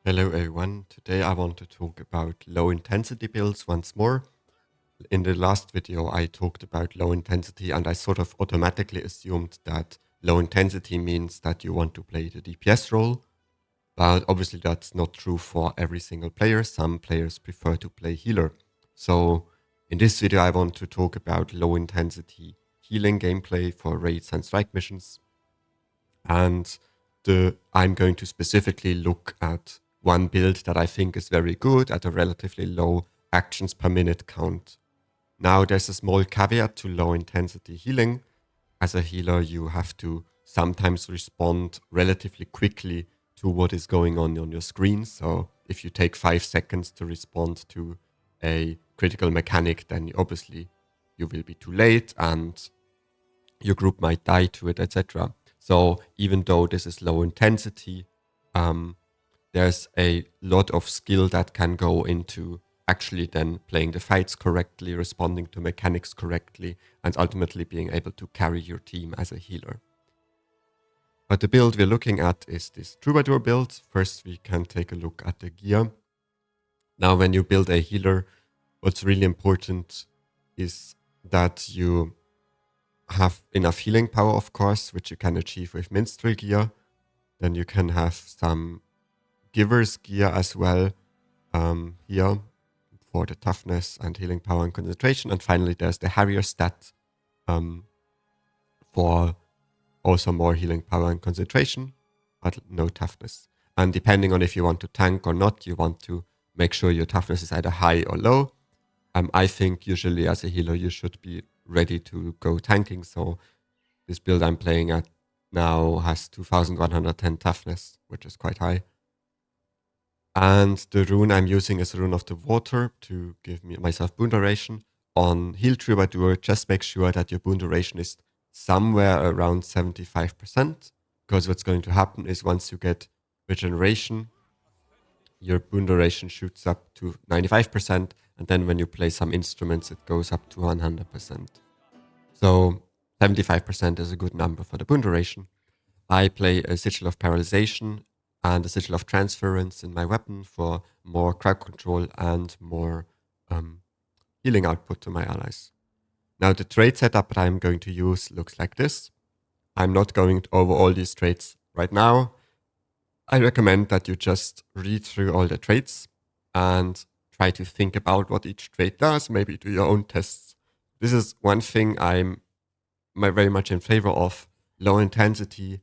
Hello everyone, today I want to talk about low intensity builds once more. In the last video I talked about low intensity and I sort of automatically assumed that low intensity means that you want to play the DPS role, but obviously that's not true for every single player. Some players prefer to play healer. So in this video I want to talk about low intensity healing gameplay for raids and strike missions. And I'm going to specifically look at one build that I think is very good at a relatively low actions per minute count. Now there's a small caveat to low intensity healing. As a healer, you have to sometimes respond relatively quickly to what is going on your screen. So if you take 5 seconds to respond to a critical mechanic, then obviously you will be too late and your group might die to it, etc. So even though this is low intensity, there's a lot of skill that can go into actually then playing the fights correctly, responding to mechanics correctly, and ultimately being able to carry your team as a healer. But the build we're looking at is this Troubadour build. First, we can take a look at the gear. Now, when you build a healer, what's really important is that you have enough healing power, of course, which you can achieve with minstrel gear. Then you can have some giver's gear as well here for the toughness and healing power and concentration. And finally, there's the Harrier stat for also more healing power and concentration, but no toughness. And depending on if you want to tank or not, you want to make sure your toughness is either high or low. I think usually as a healer, you should be ready to go tanking. So this build I'm playing at now has 2110 toughness, which is quite high. And the rune I'm using is Rune of the Water to give myself boon duration. On Heal Troubadour, just make sure that your boon duration is somewhere around 75%, because what's going to happen is once you get regeneration, your boon duration shoots up to 95%, and then when you play some instruments, it goes up to 100%. So 75% is a good number for the boon duration. I play a Sigil of Paralyzation and a Sigil of Transference in my weapon for more crowd control and more healing output to my allies. Now the trait setup that I'm going to use looks like this. I'm not going over all these traits right now. I recommend that you just read through all the traits and try to think about what each trait does, maybe do your own tests. This is one thing I'm very much in favor of. Low intensity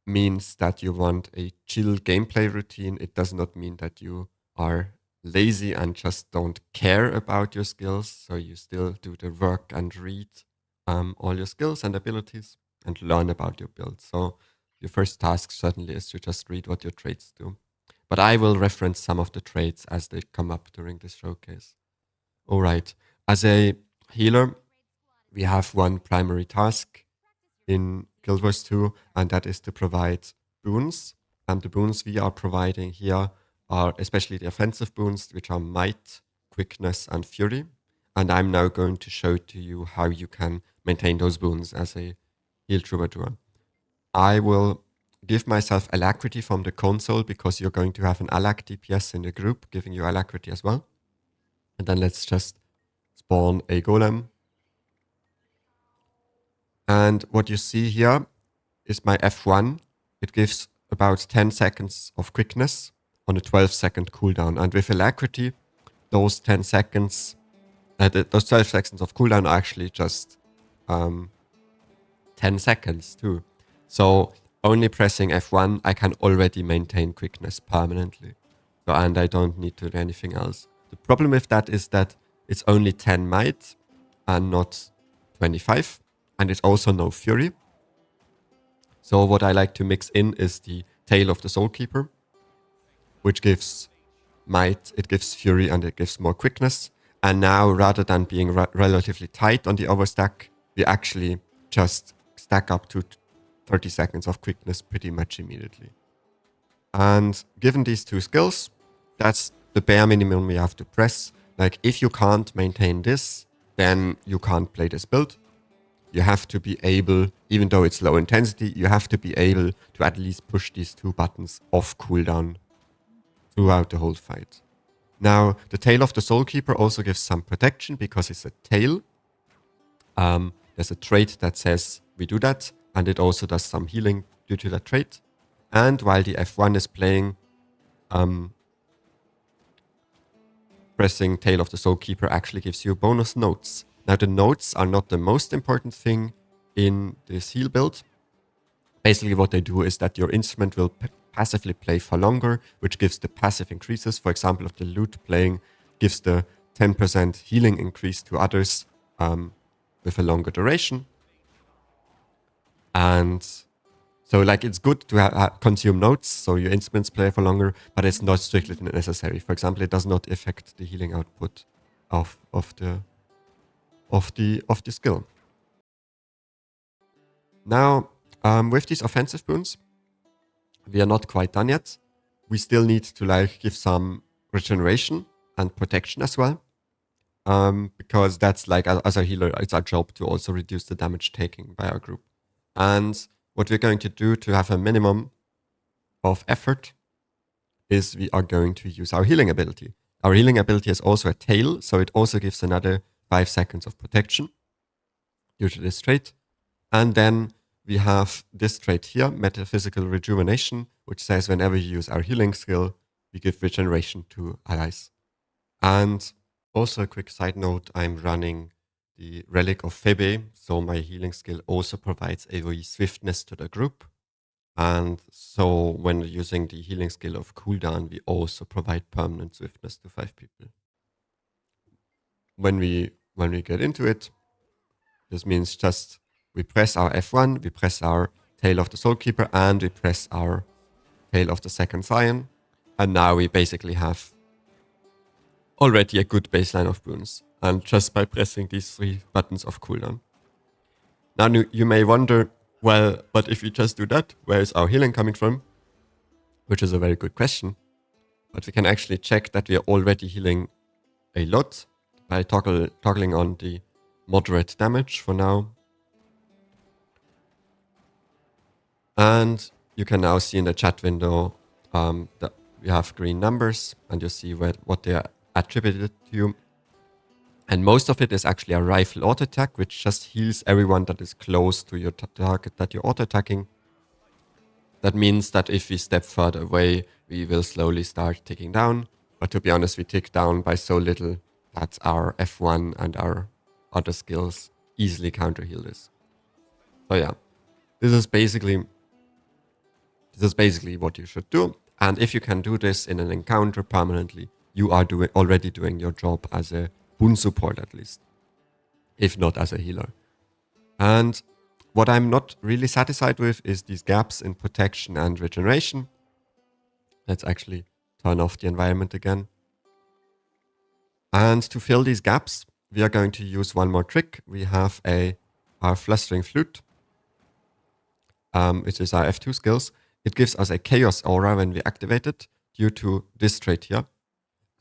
means that you want a chill gameplay routine. It does not mean that you are lazy and just don't care about your skills. So you still do the work and read all your skills and abilities and learn about your build. So your first task certainly is to just read what your traits do. But I will reference some of the traits as they come up during this showcase. All right. As a healer, we have one primary task in Guild Wars 2, and that is to provide boons. And the boons we are providing here are especially the offensive boons, which are Might, Quickness, and Fury. And I'm now going to show to you how you can maintain those boons as a heal troubadour. I will give myself alacrity from the console because you're going to have an alac DPS in the group, giving you alacrity as well. And then let's just spawn a golem. And what you see here is my F1. It gives about 10 seconds of quickness on a 12-second cooldown. And with alacrity, those 10 seconds, those 12 seconds of cooldown are actually just 10 seconds too. So only pressing F1, I can already maintain quickness permanently. So, and I don't need to do anything else. The problem with that is that it's only 10 might and not 25. And it's also no fury. So what I like to mix in is the Tail of the Soulkeeper, which gives might, it gives fury, and it gives more quickness. And now, rather than being relatively tight on the overstack, we actually just stack up to 30 seconds of quickness pretty much immediately. And given these two skills, that's the bare minimum we have to press. Like, if you can't maintain this, then you can't play this build. You have to be able, even though it's low intensity, you have to be able to at least push these two buttons off cooldown. throughout the whole fight. Now, the Tail of the Soulkeeper also gives some protection because it's a tail. There's a trait that says we do that, and it also does some healing due to that trait. And while the F1 is playing, pressing Tail of the Soulkeeper actually gives you bonus notes. Now, the notes are not the most important thing in this heal build. Basically, what they do is that your instrument will passively play for longer, which gives the passive increases. For example, if the lute playing gives the 10% healing increase to others with a longer duration. And so like it's good to consume notes, so your instruments play for longer, but it's not strictly necessary. For example, it does not affect the healing output of the skill. Now, with these offensive boons, we are not quite done yet. We still need to like give some regeneration and protection as well. Because that's like, as a healer, it's our job to also reduce the damage taken by our group. And what we're going to do to have a minimum of effort is we are going to use our healing ability. Our healing ability is also a tail, so it also gives another 5 seconds of protection due to this trait. And then we have this trait here, Metaphysical Rejuvenation, which says whenever you use our healing skill, we give regeneration to allies. And also a quick side note, I'm running the Relic of Febe, so my healing skill also provides AoE swiftness to the group. And so when using the healing skill of cooldown, we also provide permanent swiftness to 5 people. When we get into it, this means just we press our F1, we press our Tail of the Soulkeeper, and we press our Tail of the Second Scion. And now we basically have already a good baseline of boons, and just by pressing these 3 buttons of cooldown. Now you may wonder, well, but if we just do that, where is our healing coming from? Which is a very good question. But we can actually check that we are already healing a lot by toggling on the moderate damage for now. And you can now see in the chat window that we have green numbers, and you see what they are attributed to you. And most of it is actually a rifle auto attack, which just heals everyone that is close to your target that you're auto attacking. That means that if we step further away, we will slowly start ticking down. But to be honest, we tick down by so little that our F1 and our other skills easily counter heal this. So yeah, this is basically what you should do. And if you can do this in an encounter permanently, you are already doing your job as a Boon support at least, if not as a healer. And what I'm not really satisfied with is these gaps in protection and regeneration. Let's actually turn off the environment again. And to fill these gaps, we are going to use one more trick. We have our Flustering Flute, which is our F2 skills. It gives us a Chaos Aura when we activate it due to this trait here.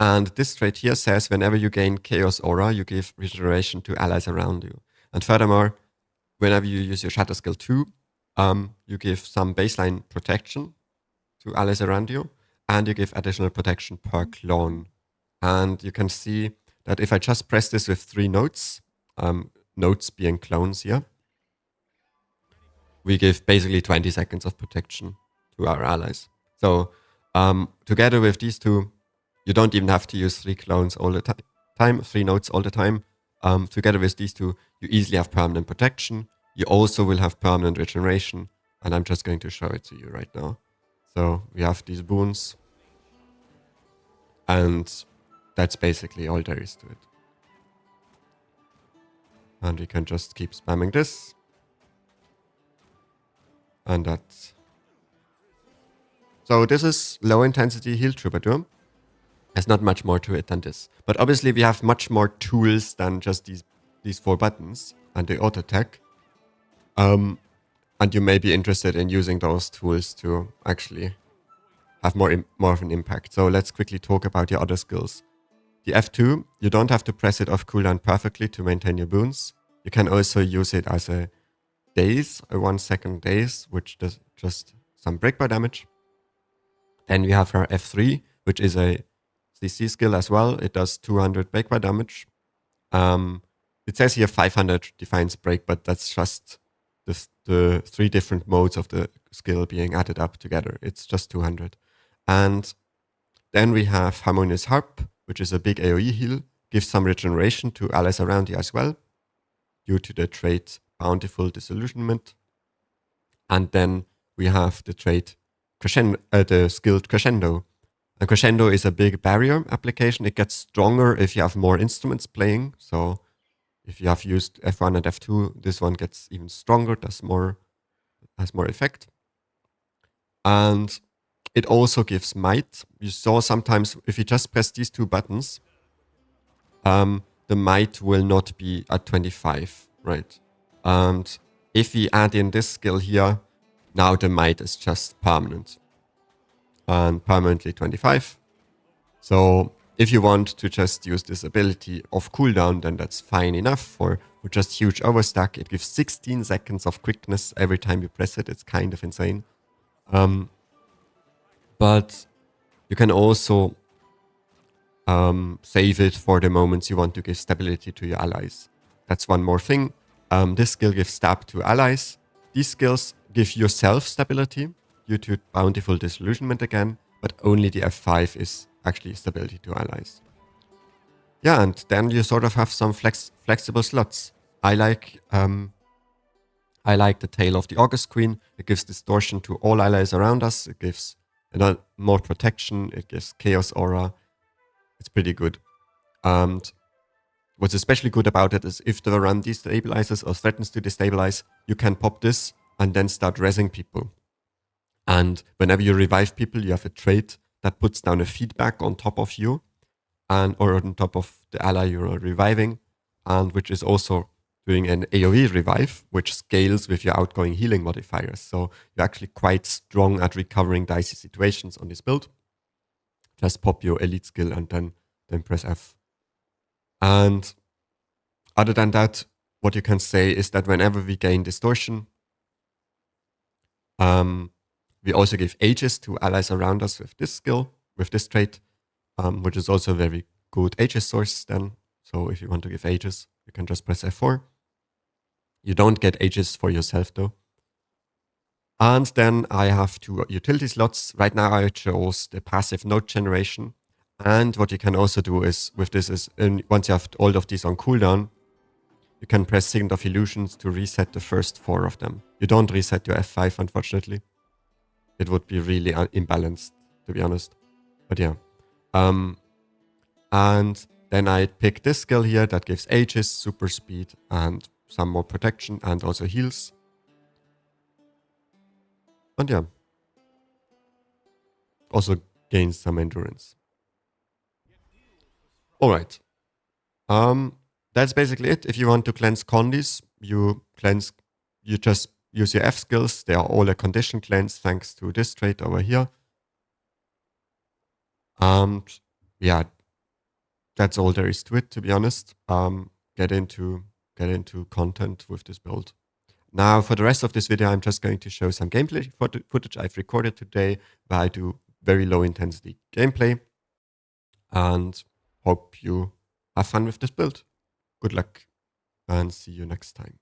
And this trait here says whenever you gain Chaos Aura, you give regeneration to allies around you. And furthermore, whenever you use your Shatter skill 2, you give some baseline protection to allies around you, and you give additional protection per clone. And you can see that if I just press this with 3 notes, notes being clones here, we give basically 20 seconds of protection to our allies. So together with these two, you don't even have to use 3 clones all the time, 3 notes all the time. Together with these two, you easily have permanent protection. You also will have permanent regeneration, and I'm just going to show it to you right now. So we have these boons, and that's basically all there is to it. And we can just keep spamming this. And that's... So this is low intensity heal Troubadour. There's not much more to it than this. But obviously we have much more tools than just these 4 buttons and the auto attack. And you may be interested in using those tools to actually have more of an impact. So let's quickly talk about your other skills. The F2, you don't have to press it off cooldown perfectly to maintain your boons. You can also use it as a daze, a 1-second daze, which does just some breakbar damage. Then we have our F3, which is a CC skill as well. It does 200 breakbar damage. It says here 500 defense break, but that's just the 3 different modes of the skill being added up together. It's just 200. And then we have Harmonious Harp, which is a big AoE heal, gives some regeneration to allies around you as well, due to the trait Bountiful Disillusionment. And then we have the trait Crescendo, the skill Crescendo. And Crescendo is a big barrier application. It gets stronger if you have more instruments playing. So if you have used F1 and F2, this one gets even stronger, has more effect. And it also gives might. You saw sometimes if you just press these 2 buttons, the might will not be at 25, right? And if we add in this skill here, now the might is just permanent. And permanently 25. So if you want to just use this ability off cooldown, then that's fine enough for just huge overstack. It gives 16 seconds of quickness every time you press it. It's kind of insane. But you can also save it for the moments you want to give stability to your allies. That's one more thing. This skill gives stab to allies. These skills give yourself stability due to Bountiful Disillusionment again, but only the F5 is actually stability to allies. Yeah, and then you sort of have some flexible slots. I like the Tail of the August Queen. It gives distortion to all allies around us. It gives more protection. It gives Chaos Aura. It's pretty good. And what's especially good about it is if the run destabilizes or threatens to destabilize, you can pop this and then start rezzing people. And whenever you revive people, you have a trait that puts down a feedback on top of you or on top of the ally you're reviving, and which is also doing an AoE revive, which scales with your outgoing healing modifiers. So you're actually quite strong at recovering dicey situations on this build. Just pop your elite skill and then press F. And other than that, what you can say is that whenever we gain distortion, we also give Aegis to allies around us with this skill, with this trait, which is also a very good Aegis source then. So if you want to give Aegis, you can just press F4. You don't get Aegis for yourself though. And then I have 2 utility slots. Right now I chose the passive node generation. And what you can also do is with this is once you have all of these on cooldown, you can press Signet of Illusions to reset the first 4 of them. You don't reset your F5, unfortunately. It would be really imbalanced, to be honest. But yeah. And then I pick this skill here that gives Aegis, super speed, and some more protection, and also heals. And yeah. Also gains some endurance. Alright. That's basically it. If you want to cleanse Condis, you just use your F skills. They are all a condition cleanse thanks to this trait over here. And yeah, that's all there is to it, to be honest. Get into content with this build. Now, for the rest of this video, I'm just going to show some gameplay footage I've recorded today where I do very low intensity gameplay. And hope you have fun with this build. Good luck and see you next time.